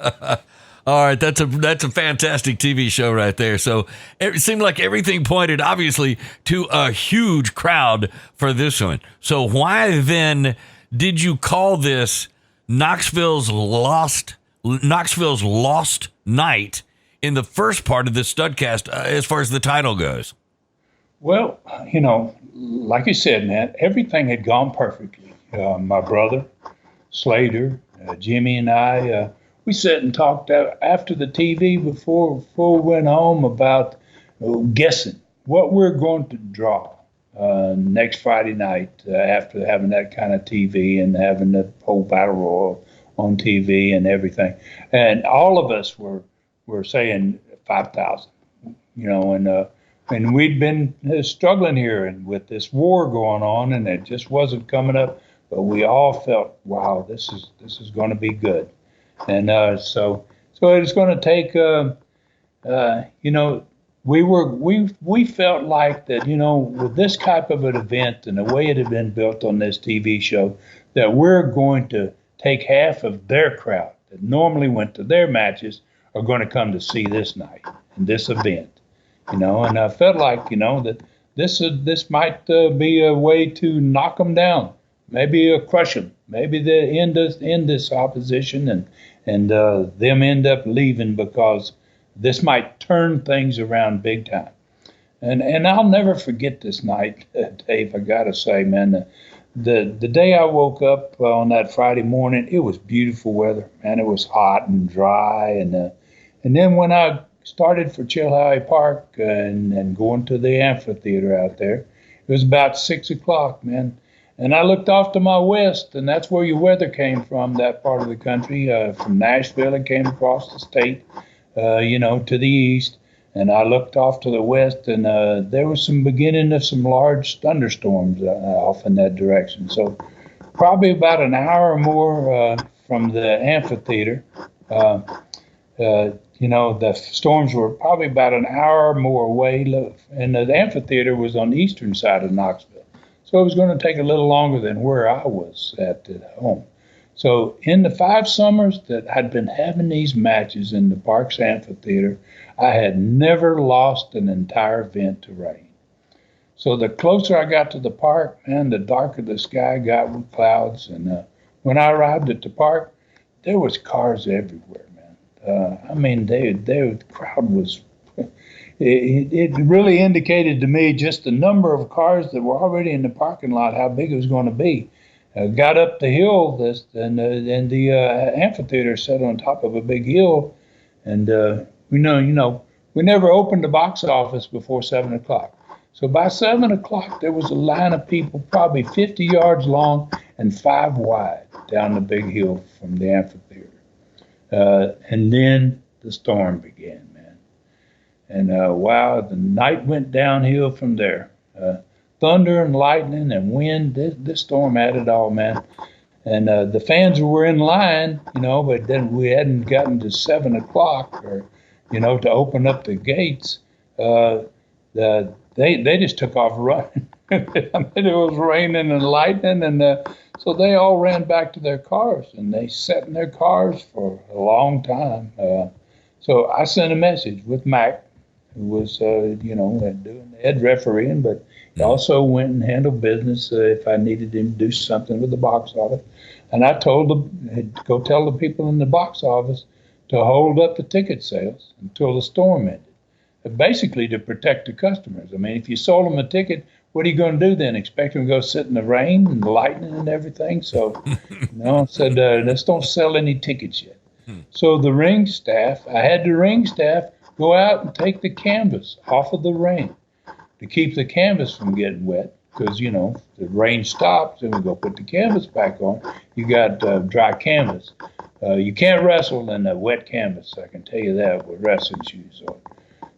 All right, that's a fantastic TV show right there. So it seemed like everything pointed, obviously, to a huge crowd for this one. So why then did you call this Knoxville's Lost Night in the first part of this Studcast as far as the title goes? Well, like you said, man, everything had gone perfectly. My brother, Slater, Jimmy, and I, we sat and talked after the TV before we went home about guessing what we're going to draw next Friday night after having that kind of TV and having the whole battle royal on TV and everything. And all of us were were saying 5,000. And we'd been struggling here and with this war going on, and it just wasn't coming up. But we all felt, wow, this is going to be good. And so it's going to take, we felt like that, with this type of an event and the way it had been built on this TV show, that we're going to take half of their crowd that normally went to their matches are going to come to see this night and this event, and I felt like, that this might be a way to knock them down, maybe crush them, maybe they end this opposition and them end up leaving because this might turn things around big time. And I'll never forget this night, Dave, I got to say, man, the day I woke up on that Friday morning, it was beautiful weather, man. It was hot and dry. And then when I started for Chilhowie Park and going to the amphitheater out there, it was about 6 o'clock, man. And I looked off to my west, and that's where your weather came from, that part of the country. From Nashville, it came across the state, to the east. And I looked off to the west, and there was some beginning of some large thunderstorms off in that direction. So probably about an hour or more from the amphitheater, the storms were probably about an hour or more away. And the amphitheater was on the eastern side of Knoxville. So it was going to take a little longer than where I was at home. So in the 5 summers that I'd been having these matches in the Parks Amphitheater, I had never lost an entire event to rain. So the closer I got to the park, man, the darker the sky got with clouds. And when I arrived at the park, there was cars everywhere, man. The crowd was... It really indicated to me just the number of cars that were already in the parking lot, how big it was going to be. Got up the hill, and the amphitheater sat on top of a big hill, and we never opened the box office before 7 o'clock. So by 7 o'clock, there was a line of people probably 50 yards long and 5 wide down the big hill from the amphitheater. And then the storm began, man. And wow, the night went downhill from there. Thunder and lightning and wind, this storm had it all, man. And the fans were in line, but then we hadn't gotten to 7 o'clock or, to open up the gates. They just took off running. It was raining and lightning, and so they all ran back to their cars, and they sat in their cars for a long time. So I sent a message with Mac, who was, doing the head refereeing, but he also went and handled business if I needed him to do something with the box office. And I told them, go tell the people in the box office to hold up the ticket sales until the storm ended. Basically to protect the customers. I mean, if you sold them a ticket, what are you going to do then? Expect them to go sit in the rain and the lightning and everything? So, I said, let's don't sell any tickets yet. So the ring staff, I had the ring staff go out and take the canvas off of the ring to keep the canvas from getting wet. Because, the rain stops and we go put the canvas back on. You got dry canvas. You can't wrestle in a wet canvas, I can tell you that, with wrestling shoes on.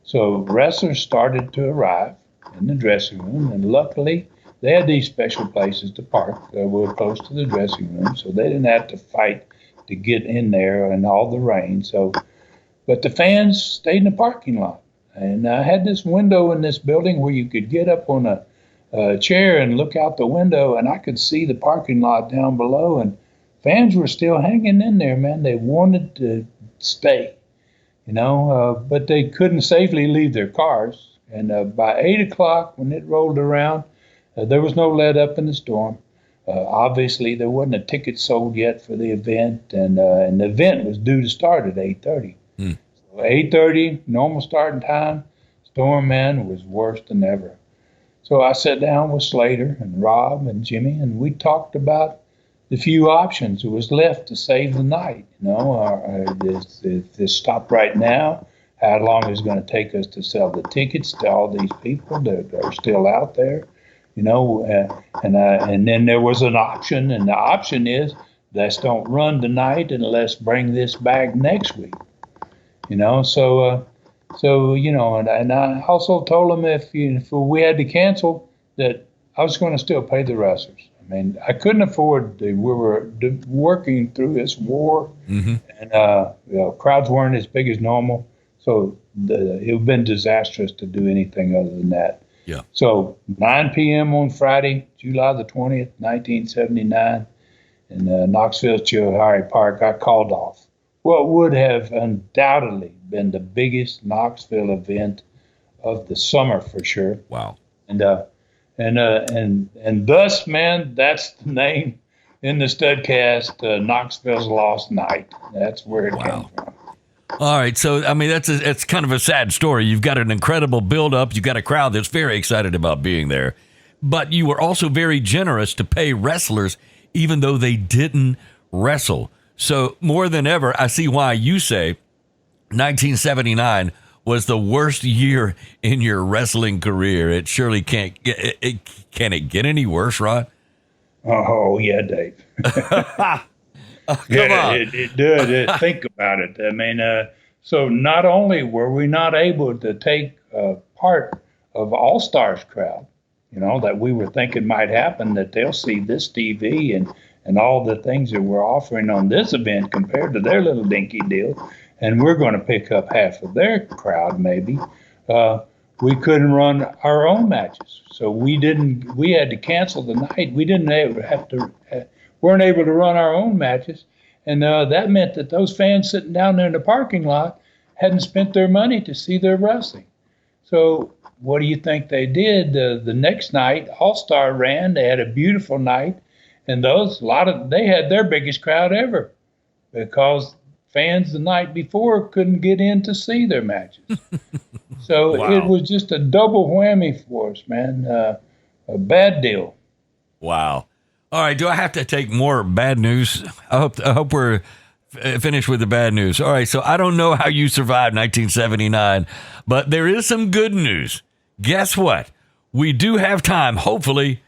So wrestlers started to arrive in the dressing room, and luckily they had these special places to park that were close to the dressing room, so they didn't have to fight to get in there in all the rain. But the fans stayed in the parking lot. And I had this window in this building where you could get up on a chair and look out the window, and I could see the parking lot down below, and fans were still hanging in there, man. They wanted to stay, but they couldn't safely leave their cars. And by 8 o'clock, when it rolled around, there was no let up in the storm. Obviously, there wasn't a ticket sold yet for the event, and the event was due to start at 8:30. 8:30, normal starting time. Storm, man, was worse than ever. So I sat down with Slater and Rob and Jimmy, and we talked about the few options that was left to save the night. If this stop right now, how long is it going to take us to sell the tickets to all these people that are still out there? And then there was an option, and the option is let's don't run tonight and let's bring this back next week. So and I also told him if we had to cancel, that I was going to still pay the wrestlers. I mean, I couldn't afford. We were working through this war, and crowds weren't as big as normal, so it would have been disastrous to do anything other than that. Yeah. So 9 p.m. on Friday, July the 20th, 1979, in Knoxville Harley Park, I called off what would have undoubtedly been the biggest Knoxville event of the summer for sure. Wow. And thus, man, that's the name in the Studcast, Knoxville's Lost Night. That's where it came from. All right, so I mean it's kind of a sad story. You've got an incredible build-up. You've got a crowd that's very excited about being there, but you were also very generous to pay wrestlers, even though they didn't wrestle. So more than ever, I see why you say 1979 was the worst year in your wrestling career. It surely can't get. Can it get any worse, Ron? Oh yeah, Dave. Come on. It does. Think about it. I mean, so not only were we not able to take part of All Stars crowd, that we were thinking might happen, that they'll see this TV and all the things that we're offering on this event compared to their little dinky deal, and we're going to pick up half of their crowd maybe. We couldn't run our own matches, so we had to cancel the night. We weren't able to run our own matches, and that meant that those fans sitting down there in the parking lot hadn't spent their money to see their wrestling. So what do you think they did? The next night, All Star ran. They had a beautiful night, and they had their biggest crowd ever, because fans the night before couldn't get in to see their matches. So Wow. It was just a double whammy for us, man. A bad deal. Wow. All right. Do I have to take more bad news? I hope we're finished with the bad news. All right. So I don't know how you survived 1979, but there is some good news. Guess what? We do have time. Hopefully,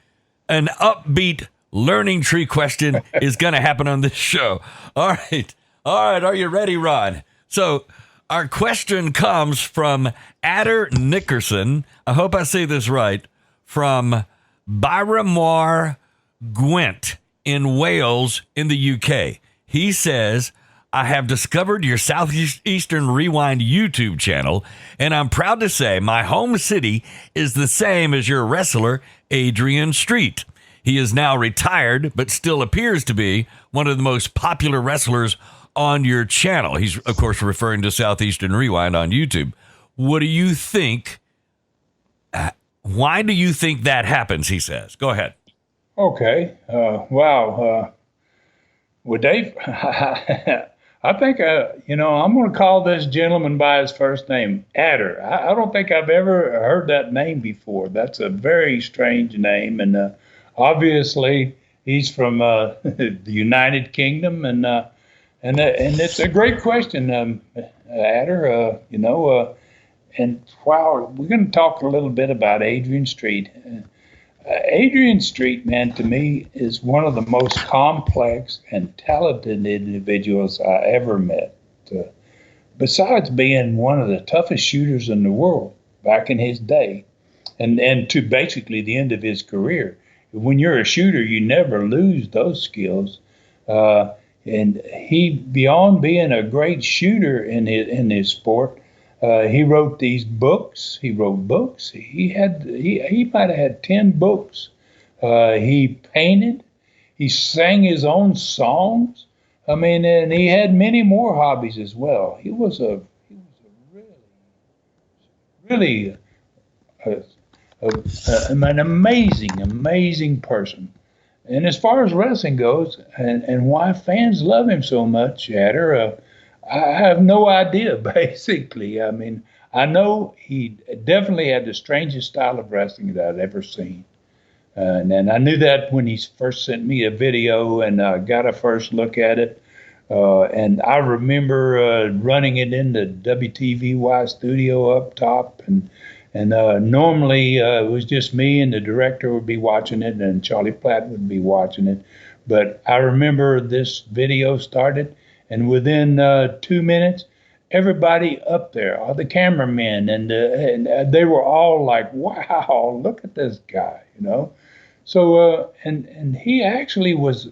an upbeat learning tree question is going to happen on this show. All right. All right. Are you ready, Ron? So our question comes from Adder Nickerson. I hope I say this right. From Byramore, Gwent in Wales in the UK. He says, I have discovered your Southeastern Rewind YouTube channel, and I'm proud to say my home city is the same as your wrestler, Adrian Street. He is now retired, but still appears to be one of the most popular wrestlers on your channel. He's, of course, referring to Southeastern Rewind on YouTube. What do you think? Why do you think that happens, he says? Go ahead. Okay. Wow. Well, Dave, I think, I'm going to call this gentleman by his first name, Adder. I don't think I've ever heard that name before. That's a very strange name. And obviously, he's from the United Kingdom. And it's a great question, Adder. And wow, we're going to talk a little bit about Adrian Street. Adrian Street, man, to me is one of the most complex and talented individuals I ever met. Besides being one of the toughest shooters in the world back in his day, and to basically the end of his career. When you're a shooter, you never lose those skills. And he, beyond being a great shooter in his sport, he wrote these books. He wrote books. He might have had 10 books. He painted. He sang his own songs. I mean, and he had many more hobbies as well. He was a really an amazing person. And as far as wrestling goes, and why fans love him so much, Adder, I have no idea, basically. I mean, I know he definitely had the strangest style of wrestling that I'd ever seen. And I knew that when he first sent me a video and got a first look at it. And I remember running it in the WTVY studio up top. And normally it was just me, and the director would be watching it, and Charlie Platt would be watching it. But I remember this video started, and within 2 minutes, everybody up there, all the cameramen, and they were all like, "Wow, look at this guy," you know. So and he actually was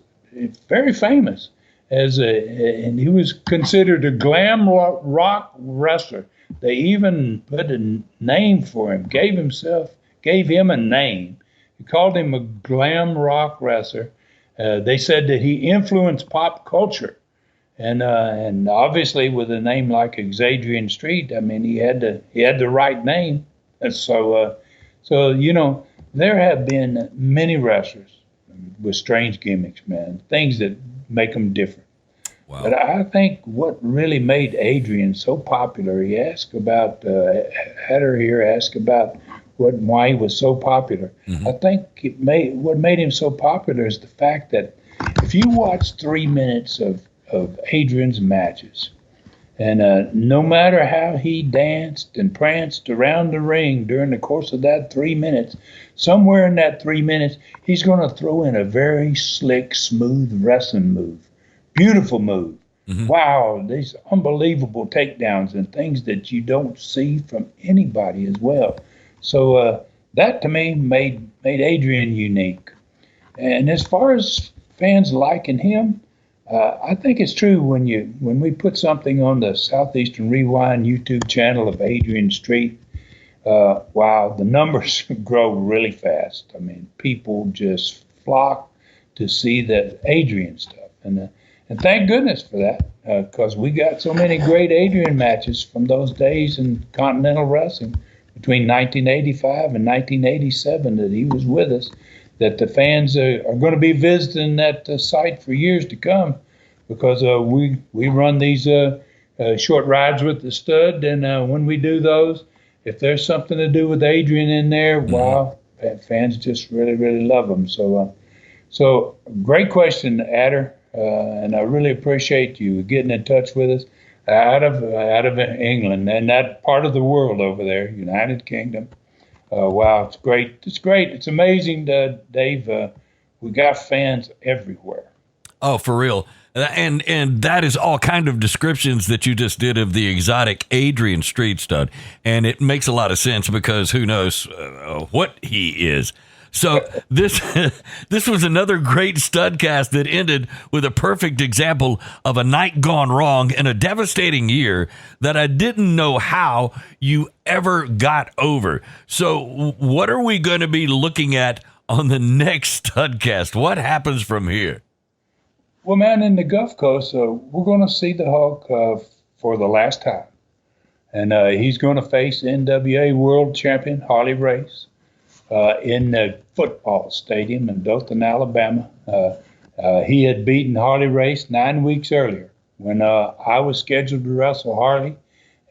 very famous and he was considered a glam rock wrestler. They even put a name for him, gave him a name. He called him a glam rock wrestler. They said that he influenced pop culture. And obviously with a name like Adrian Street, I mean, he had the right name. And so you know, there have been many wrestlers with strange gimmicks, man, things that make them different. Wow. But I think what really made Adrian so popular, he asked about, had her here ask about why he was so popular. Mm-hmm. I think what made him so popular is the fact that if you watch 3 minutes of Adrian's matches, and no matter how he danced and pranced around the ring during the course of that 3 minutes, somewhere in that 3 minutes, he's going to throw in a very slick, smooth wrestling move. Beautiful move. Mm-hmm. Wow, these unbelievable takedowns and things that you don't see from anybody as well. So that to me made Adrian unique. And as far as fans liking him, I think it's true when we put something on the Southeastern Rewind YouTube channel of Adrian Street. Wow, the numbers grow really fast. I mean, people just flock to see that Adrian stuff, and thank goodness for that, because we got so many great Adrian matches from those days in Continental Wrestling between 1985 and 1987 that he was with us, that the fans are going to be visiting that site for years to come, because we run these short rides with the stud, and when we do those, if there's something to do with Adrian in there, wow, fans just really, really love him. So great question, Adder, and I really appreciate you getting in touch with us out of England and that part of the world over there, United Kingdom. Wow, it's great. It's great. It's amazing, Dave. We got fans everywhere. Oh, for real. And that is all kind of descriptions that you just did of the exotic Adrian Street stud. And it makes a lot of sense because who knows what he is. So this was another great Studcast that ended with a perfect example of a night gone wrong in a devastating year that I didn't know how you ever got over. So what are we going to be looking at on the next Studcast? What happens from here? Well, man, in the Gulf Coast, we're going to see the Hulk for the last time. And he's going to face NWA World Champion Harley Race in the football stadium in Dothan, Alabama. He had beaten Harley Race 9 weeks earlier when I was scheduled to wrestle Harley.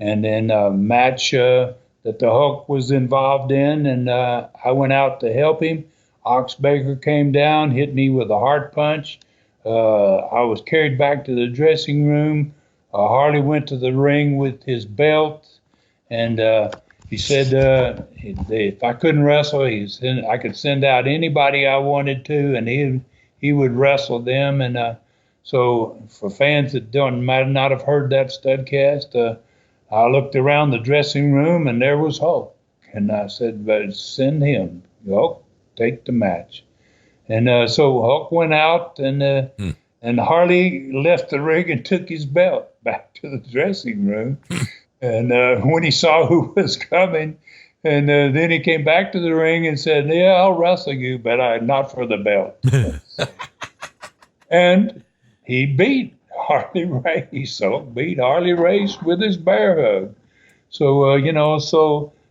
And then a match that the Hulk was involved in, and I went out to help him. Ox Baker came down, hit me with a heart punch. I was carried back to the dressing room. Harley went to the ring with his belt, and he said if I couldn't wrestle, I could send out anybody I wanted to, and he would wrestle them. And so for fans that might not have heard that Studcast, I looked around the dressing room, and there was Hulk. And I said, but send him. Hulk, take the match. And so Hulk went out, and Harley left the ring and took his belt back to the dressing room. And when he saw who was coming, and then he came back to the ring and said, yeah, I'll wrestle you, but not for the belt. And he beat Harley Race. Hulk beat Harley Race with his bear hug. So,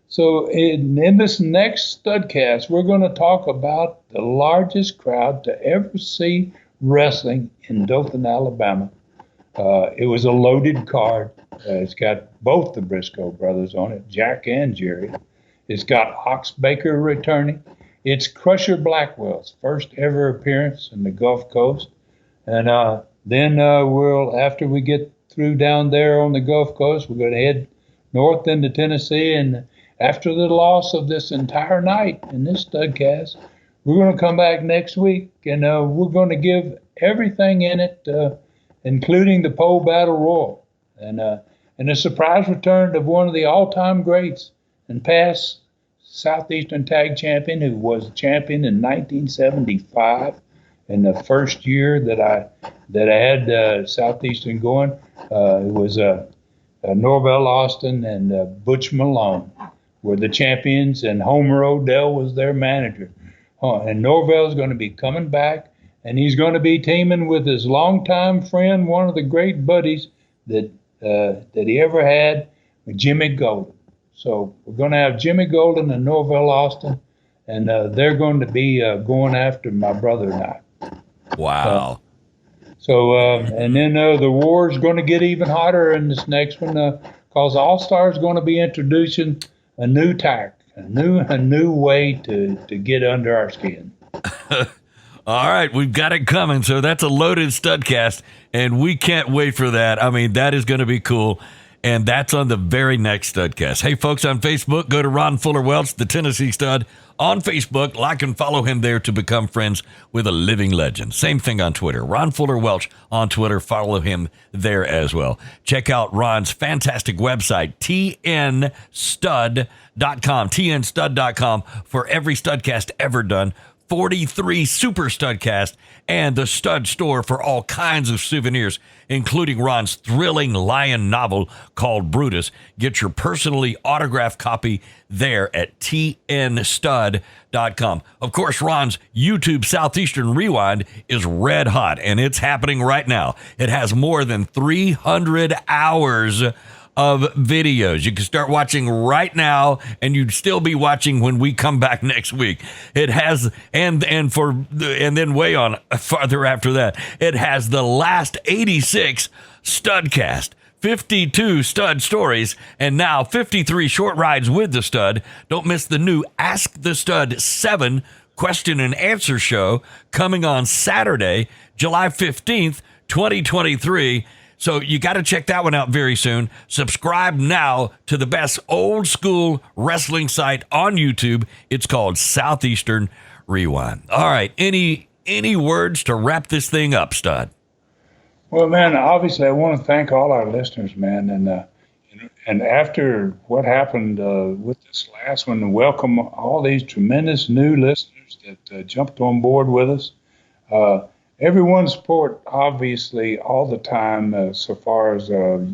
So in this next Studcast, we're going to talk about the largest crowd to ever see wrestling in Dothan, Alabama. It was a loaded card. It's got both the Briscoe brothers on it, Jack and Jerry. It's got Ox Baker returning. It's Crusher Blackwell's first ever appearance in the Gulf Coast. And then after we get through down there on the Gulf Coast, we're going to head north into Tennessee, and after the loss of this entire night in this Studcast, we're going to come back next week, and we're going to give everything in it, including the pole battle royal. And and a surprise return of one of the all-time greats and past Southeastern Tag Champion, who was champion in 1975, in the first year that I had Southeastern going. It was Norvell Austin and Butch Malone were the champions, and Homer Odell was their manager. And Norvell's going to be coming back, and he's going to be teaming with his longtime friend, one of the great buddies that he ever had, Jimmy Golden. So we're going to have Jimmy Golden and Norvell Austin, and they're going to be going after my brother and I. Wow. And then the war's going to get even hotter in this next one, because All Star's going to be introducing a new tack, a new way to get under our skin. All right, we've got it coming. So that's a loaded Studcast, and we can't wait for that. I mean, that is going to be cool. And that's on the very next Studcast. Hey, folks, on Facebook, go to Ron Fuller Welch, the Tennessee Stud, on Facebook. Like and follow him there to become friends with a living legend. Same thing on Twitter. Ron Fuller Welch on Twitter. Follow him there as well. Check out Ron's fantastic website, tnstud.com, tnstud.com, for every Studcast ever done. 43 Super Studcast, and the Stud Store for all kinds of souvenirs, including Ron's thrilling lion novel called Brutus. Get your personally autographed copy there at tnstud.com. Of course, Ron's YouTube Southeastern Rewind is red hot, and it's happening right now. It has more than 300 hours of videos. You can start watching right now, and you'd still be watching when we come back next week. It has, and then way on farther after that, it has the last 86 Studcast, 52 Stud stories, and now 53 short rides with the Stud. Don't miss the new Ask the Stud 7 question and answer show coming on Saturday, July 15th, 2023. So you got to check that one out very soon. Subscribe now to the best old school wrestling site on YouTube. It's called Southeastern Rewind. All right. Any words to wrap this thing up, Stud? Well, man, obviously I want to thank all our listeners, man. And after what happened with this last one, welcome all these tremendous new listeners that jumped on board with us. Everyone's support, obviously, all the time, so far as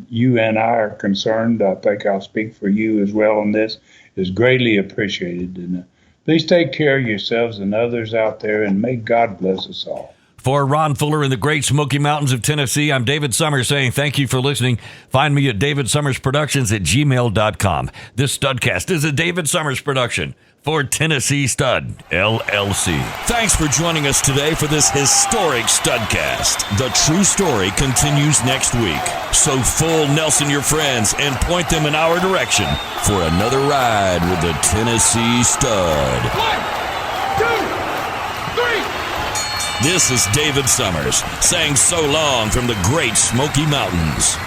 you and I are concerned, I think I'll speak for you as well on this, is greatly appreciated. And please take care of yourselves and others out there, and may God bless us all. For Ron Fuller in the Great Smoky Mountains of Tennessee, I'm David Summers saying thank you for listening. Find me at davidsummersproductions@gmail.com. This Studcast is a David Summers production for Tennessee Stud, LLC. Thanks for joining us today for this historic Studcast. The true story continues next week. So full Nelson your friends and point them in our direction for another ride with the Tennessee Stud. 1, 2, 3. This is David Summers saying so long from the Great Smoky Mountains.